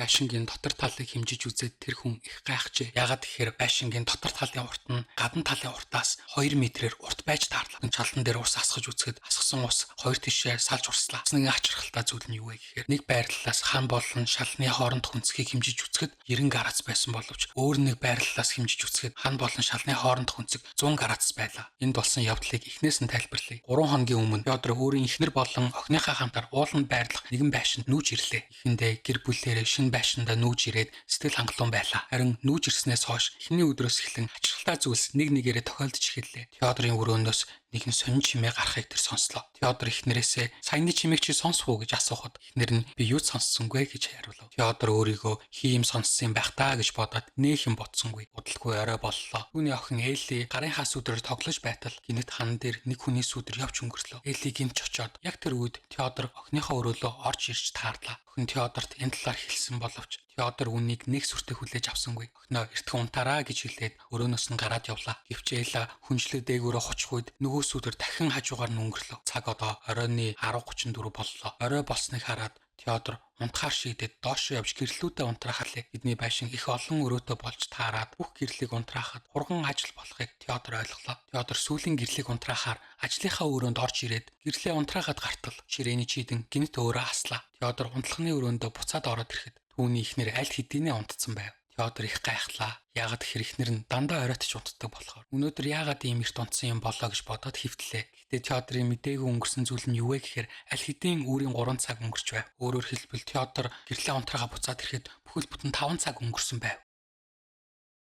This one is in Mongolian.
байшингийн дотор талыг хэмжиж үзээд тэр хүн их гайхжээ. Яагаад гэхээр байшингийн дотор талын урт нь гадна талын уртаас 2 метрээр урт байж таарлаа. Чалдан дээр ус асгаж үзэхэд асгасан ус хоёр тишээ салж урслаа. Бас нэгэн ачрахалтай зүйл нь юу вэ гэхээр нэг байрлалаас хан болон шалны хооронд хүнцгийг хэмжиж үзэхэд 90 градус байсан боловч өөр нэг байрлалаас хэмжиж үзэхэд хан болон шалны хооронд хүнцэг 100 градус байлаа. Энд болсон явдлыг эхнээс нь тайлбарлая. 3 хоногийн өмнө Пётр өөрийн эхнэр болон охиныхаа хамтар ууланд байрлах нэгэн байшинд нүүж ирлээ. Эхэндээ гэр бүлээрээ шинэ байшиндаа нүүж ирээд сэтгэл хангалуун байлаа. Харин нүүж ирснээс хойш эхний өдрөөс эхлэн ачралтай зүйлс нэг нэгээрээ тохиолдож эхэллээ. Пётрийн өрөөнөөс нэгэн сонин чимээ гарахыг тэр сонслоо. Пётр эхнэрээсээ саяны чимээг чи сонсох уу гэж асуухад эхнэр нь би юу сонссонгүй гэж хариулав. Пётр өөрийгөө хийм сонссон байх таа гэж бодоод нээхэн бодсонгүй. Удалгүй орой боллоо. Түүний охин Эли гарын хас өдрөөр тоглож байтал гинэт хан дээр нэг хүний сүдэр явж өнгөрлөө. Эли гинт очоод яг тэр үед Пётр охиныхоо өрөөлөө орж ирж таарлаа. Охин Пётрт энэ талаар хэлсэн боловч Пётр үнийг нэг сүртэй хүлээж авсангүй. Охиноо эртхэн унтаараа гэж хэлээд өрөөнөөс нь гараад явлаа. Гэвч Эла хүнчлэг дээгүүрээ хочих үед нөгөө сүдэр дахин хажуугаар нь өнгөрлөө. Цаг одоо оройны 10:34 боллоо. Орой болсныг хараад Пётр унтахаар шийдээд доошоо явж гэрлүүтээ унтраахлаа. Бидний байшин их олон өрөөтэй болж таарад бүх гэрлийг унтраахад хурган ажил болохыг Пётр ойлголоо. Пётр сүүлийн гэрлийг унтраахаар ажлынхаа өрөөнд орж ирээд гэрлээ унтраахад гартал ширээний чийдэн гинт өөрөө аслаа. Пётр унтлагын өрөөндөө буцаад ороод ирэхэд түүний эхнэр аль хэдийнэ унтцсан байв. Пётр их гайхлаа. Яагаад гэхээр эхнэр нь дандаа оройтч унтдаг болохоор. Өнөөдөр яагаад ийм эрт унтсан юм болоо гэж бодоод хэвтлээ. Гэтэ Пётрийн мдээгүй өнгөрсөн зүйл нь юу вэ гэхээр аль хэдийн үүрийн 3 цаг өнгөрч байв. Өөрөөр хэлбэл Пётр гэрлээ унтраахаа буцаад ирэхэд бүхэл бүтэн 5 цаг өнгөрсөн байв.